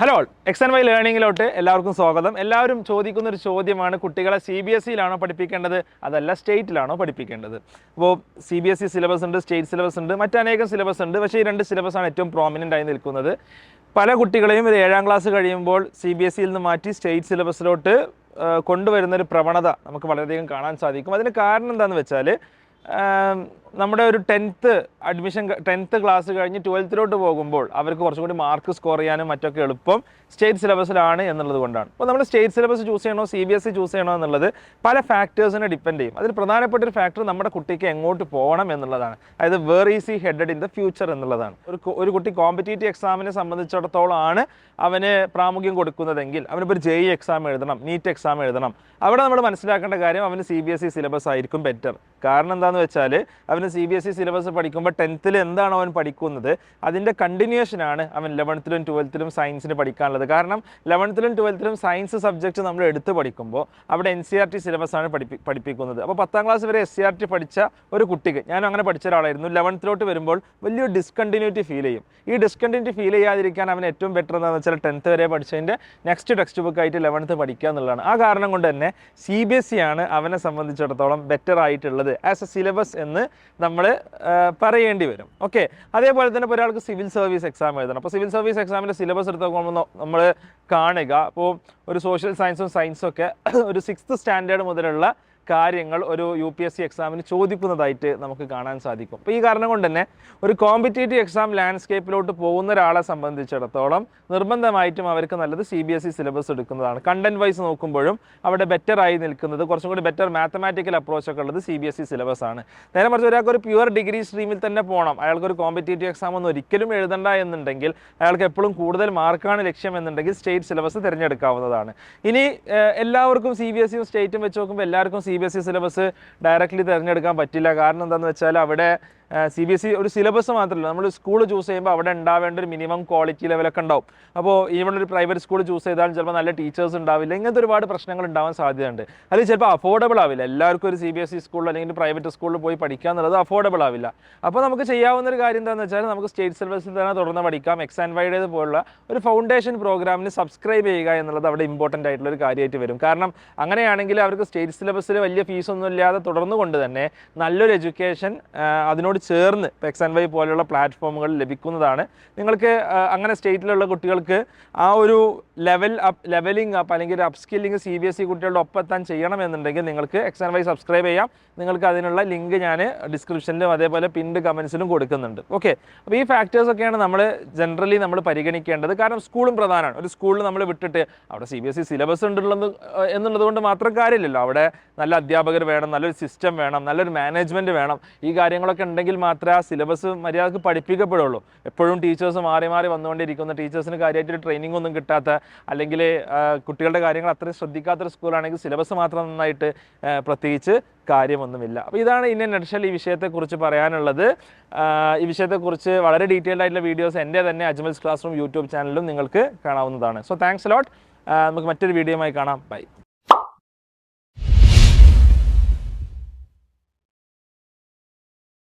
Hello XandY ലേണിംഗിലോട്ട് എല്ലാവർക്കും സ്വാഗതം. എല്ലാവരും ചോദിക്കുന്ന ഒരു ചോദ്യമാണ്, കുട്ടികളെ CBSEയിലാണോ പഠിപ്പിക്കേണ്ടത് അതല്ല സ്റ്റേറ്റിലാണോ പഠിപ്പിക്കേണ്ടത്? അപ്പോൾ CBSE സിലബസ് ഉണ്ട്, സ്റ്റേറ്റ് സിലബസ് ഉണ്ട്, മറ്റനേകം സിലബസ് ഉണ്ട്. പക്ഷേ ഈ രണ്ട് സിലബസാണ് ഏറ്റവും പ്രോമിനൻ്റ് ആയി നിൽക്കുന്നത്. പല കുട്ടികളെയും ഒരു 7ാം ക്ലാസ് കഴിയുമ്പോൾ CBSEയിൽ നിന്ന് മാറ്റി സ്റ്റേറ്റ് സിലബസിലോട്ട് കൊണ്ടുവരുന്നൊരു പ്രവണത നമുക്ക് വളരെയധികം കാണാൻ സാധിക്കും. അതിന് കാരണം എന്താണെന്ന് വെച്ചാൽ നമ്മുടെ ഒരു 10th ക്ലാസ് കഴിഞ്ഞ് 12th പോകുമ്പോൾ അവർക്ക് കുറച്ചും കൂടി മാർക്ക് സ്കോർ ചെയ്യാനും മറ്റൊക്കെ എളുപ്പം സ്റ്റേറ്റ് സിലബസിലാണ് എന്നുള്ളത് കൊണ്ടാണ്. അപ്പോൾ നമ്മൾ സ്റ്റേറ്റ് സിലബസ് ചൂസ് ചെയ്യണോ CBSE ചൂസ് ചെയ്യണോ എന്നുള്ളത് പല ഫാക്ടേഴ്സിനെ ഡിപ്പെൻഡ് ചെയ്യും. അതിൽ പ്രധാനപ്പെട്ട ഒരു ഫാക്ടർ നമ്മുടെ കുട്ടിക്ക് എങ്ങോട്ട് പോകണം എന്നുള്ളതാണ്. അതായത് where is he headed in the future എന്നുള്ളതാണ്. ഒരു കുട്ടി കോമ്പറ്റേറ്റീവ് എക്സാമിനെ സംബന്ധിച്ചിടത്തോളം ആണ് അവന് പ്രാമുഖ്യം കൊടുക്കുന്നതെങ്കിൽ അവനിപ്പോൾ ഒരു JEE എക്സാം എഴുതണം, നീറ്റ് എക്സാം എഴുതണം, അവിടെ നമ്മൾ മനസ്സിലാക്കേണ്ട കാര്യം അവന് CBSE സിലബസ് ആയിരിക്കും ബെറ്റർ. കാരണം എന്താണെന്ന് വെച്ചാൽ അവന് CBSE സിലബസ് പഠിക്കുമ്പോൾ 10th എന്താണോ അവൻ പഠിക്കുന്നത് അതിൻ്റെ കണ്ടിന്യൂഷനാണ് അവൻ 11th 12th സയൻസിന് പഠിക്കാനുള്ളത്. കാരണം 11th 12th സയൻസ് സബ്ജക്റ്റ് നമ്മൾ എടുത്ത് പഠിക്കുമ്പോൾ അവിടെ NCERT സിലബസാണ് പഠിപ്പിക്കുന്നത്. അപ്പോൾ 10ാം ക്ലാസ് വരെ SCERT പഠിച്ച ഒരു കുട്ടിക്ക്, ഞാൻ അങ്ങനെ പഠിച്ച ഒരാളായിരുന്നു, 11th വരുമ്പോൾ വലിയൊരു ഡിസ്കണ്ടിന്യൂറ്റി ഫീൽ ചെയ്യും. ഈ ഡിസ്കണ്ടിന്യൂറ്റി ഫീൽ ചെയ്യാതിരിക്കാൻ അവൻ ഏറ്റവും ബെറ്റർ എന്താണെന്ന് വെച്ചാൽ 10th വരെ പഠിച്ചതിൻ്റെ നെക്സ്റ്റ് ടെക്സ്റ്റ് ബുക്ക് ആയിട്ട് 11th പഠിക്കുക എന്നുള്ളതാണ്. ആ കാരണം കൊണ്ട് തന്നെ CBSE ആണ് അവനെ സംബന്ധിച്ചിടത്തോളം ബെറ്റർ ആയിട്ടുള്ളത് ആസ് എ സിലബസ് എന്ന് നമ്മൾ പറയേണ്ടി വരും. ഓക്കെ, അതേപോലെ തന്നെ ഇപ്പോൾ ഒരാൾക്ക് സിവിൽ സർവീസ് എക്സാം എഴുതണം. അപ്പോൾ സിവിൽ സർവീസ് എക്സാമിൻ്റെ സിലബസ് എടുത്ത് നോക്കുമ്പോൾ നമ്മൾ കാണുക, അപ്പോൾ ഒരു സോഷ്യൽ സയൻസും ഒക്കെ ഒരു 6th സ്റ്റാൻഡേർഡ് മുതലുള്ള കാര്യങ്ങൾ ഒരു UPSC എക്സാമിന് ചോദിക്കുന്നതായിട്ട് നമുക്ക് കാണാൻ സാധിക്കും. അപ്പോൾ ഈ കാരണം കൊണ്ട് തന്നെ ഒരു കോമ്പറ്റേറ്റീവ് എക്സാം ലാൻഡ്സ്കേപ്പിലോട്ട് പോകുന്ന ഒരാളെ സംബന്ധിച്ചിടത്തോളം നിർബന്ധമായിട്ടും അവർക്ക് നല്ലത് CBSE സിലബസ് എടുക്കുന്നതാണ്. കണ്ടന്റ് വൈസ് നോക്കുമ്പോഴും അവിടെ ബെറ്റർ ആയി നിൽക്കുന്നത്, കുറച്ചും കൂടി ബെറ്റർ മാത്തമാറ്റിക്കൽ അപ്രോച്ചൊക്കെ ഉള്ളത് CBSE സിലബസ് ആണ്. നേരെ മറിച്ച് ഒരാൾക്ക് ഒരു പ്യുവർ ഡിഗ്രി സ്ട്രീമിൽ തന്നെ പോകണം, അയാൾക്കൊരു കോമ്പറ്റേറ്റീവ് എക്സാം ഒന്നും ഒരിക്കലും എഴുതണ്ട എന്നുണ്ടെങ്കിൽ, അയാൾക്ക് എപ്പോഴും കൂടുതൽ മാർക്കാണ് ലക്ഷ്യം എന്നുണ്ടെങ്കിൽ സ്റ്റേറ്റ് സിലബസ് തിരഞ്ഞെടുക്കാവുന്നതാണ്. ഇനി എല്ലാവർക്കും CBSEയും സ്റ്റേറ്റും വെച്ച് നോക്കുമ്പോൾ എല്ലാവർക്കും CBSE സിലബസ് ഡയറക്റ്റ്ലി തിരഞ്ഞെടുക്കാൻ പറ്റില്ല. കാരണം എന്താണെന്ന് വെച്ചാൽ അവിടെ CBSE ഒരു സിലബസ് മാത്രമല്ല, നമ്മൾ സ്കൂൾ ചൂസ് ചെയ്യുമ്പോൾ അവിടെ ഉണ്ടാവേണ്ട ഒരു മിനിമം ക്വാളിറ്റി ലെവലൊക്കെ ഉണ്ടാവും. അപ്പോൾ ഈവൺ ഒരു പ്രൈവറ്റ് സ്കൂൾ ചൂസ് ചെയ്താലും ചിലപ്പോൾ നല്ല ടീച്ചേഴ്സ് ഉണ്ടാവില്ല. ഇങ്ങനത്തെ ഒരുപാട് പ്രശ്നങ്ങൾ ഉണ്ടാവാൻ സാധ്യതയുണ്ട്. അത് ചിലപ്പോൾ അഫോർഡബിൾ ആവില്ല. എല്ലാവർക്കും ഒരു CBSE സ്കൂളിൽ അല്ലെങ്കിൽ പ്രൈവറ്റ് സ്കൂളിൽ പോയി പഠിക്കുക എന്നുള്ളത് അഫോർഡബിൾ ആവില്ല. അപ്പോൾ നമുക്ക് ചെയ്യാവുന്ന ഒരു കാര്യം എന്താണെന്ന് വെച്ചാൽ നമുക്ക് സ്റ്റേറ്റ് സിലബസിൽ തന്നെ തുടർന്ന് പഠിക്കാം. XandY പോലുള്ള ഒരു ഫൗണ്ടേഷൻ പ്രോഗ്രാമിന് സബ്സ്ക്രൈബ് ചെയ്യുക എന്നുള്ളത് അവിടെ ഇമ്പോർട്ടൻ്റ് ആയിട്ടുള്ള ഒരു കാര്യമായിട്ട് വരും. കാരണം അങ്ങനെയാണെങ്കിൽ അവർക്ക് സ്റ്റേറ്റ് സിലബസിൽ വലിയ ഫീസൊന്നും ഇല്ലാതെ തുടർന്നു കൊണ്ട് തന്നെ നല്ലൊരു എഡ്യൂക്കേഷൻ അതിനോട് ചേർന്ന് ഇപ്പോൾ XandY പോലെയുള്ള പ്ലാറ്റ്ഫോമുകൾ ലഭിക്കുന്നതാണ്. നിങ്ങൾക്ക് അങ്ങനെ സ്റ്റേറ്റിലുള്ള കുട്ടികൾക്ക് ആ ഒരു ലെവലിംഗ് അപ്പ് അല്ലെങ്കിൽ ഒരു അപ്സ്കില്ലിംഗ് CBSE കുട്ടികളുടെ ഒപ്പം ചെയ്യണമെന്നുണ്ടെങ്കിൽ നിങ്ങൾക്ക് XandY സബ്സ്ക്രൈബ് ചെയ്യാം. നിങ്ങൾക്ക് അതിനുള്ള ലിങ്ക് ഞാൻ ഡിസ്ക്രിപ്ഷനിലും അതേപോലെ പിൻഡ് കമൻസിലും കൊടുക്കുന്നുണ്ട്. ഓക്കെ, അപ്പോൾ ഈ ഫാക്ടേഴ്സൊക്കെയാണ് നമ്മൾ ജനറലി നമ്മൾ പരിഗണിക്കേണ്ടത്. കാരണം സ്കൂളും പ്രധാനമാണ്. ഒരു സ്കൂളിൽ നമ്മൾ വിട്ടിട്ട് അവിടെ CBSE സിലബസ് എന്നുള്ളത് കൊണ്ട് മാത്രം കാര്യമില്ലല്ലോ. അവിടെ നല്ല അധ്യാപകർ വേണം, നല്ലൊരു സിസ്റ്റം വേണം, നല്ലൊരു മാനേജ്മെൻറ്റ് വേണം. ഈ കാര്യങ്ങളൊക്കെ ഉണ്ടെങ്കിൽ മാത്രമേ ആ സിലബസ് മര്യാദക്ക് പഠിപ്പിക്കപ്പെടുള്ളൂ. എപ്പോഴും ടീച്ചേഴ്സ് മാറി വന്നുകൊണ്ടിരിക്കുന്ന, ടീച്ചേഴ്സിന് കാര്യമായിട്ടൊരു ട്രെയിനിങ് ഒന്നും കിട്ടാത്ത, അല്ലെങ്കിൽ കുട്ടികളുടെ കാര്യങ്ങൾ അത്രയും ശ്രദ്ധിക്കാത്തൊരു സ്കൂളാണെങ്കിൽ സിലബസ് മാത്രം നന്നായിട്ട് പ്രത്യേകിച്ച് കാര്യമൊന്നുമില്ല. അപ്പോൾ ഇതാണ് ഇൻ എ നട്ട്ഷെൽ ഈ വിഷയത്തെക്കുറിച്ച് പറയാനുള്ളത്. ഈ വിഷയത്തെക്കുറിച്ച് വളരെ ഡീറ്റെയിൽഡ് ആയിട്ടുള്ള വീഡിയോസ് എൻ്റെ തന്നെ അജ്മൽസ് ക്ലാസ് റൂം യൂട്യൂബ് ചാനലിലും നിങ്ങൾക്ക് കാണാവുന്നതാണ്. So thanks a lot. നമുക്ക് മറ്റൊരു വീഡിയോയുമായി കാണാം. ബൈ.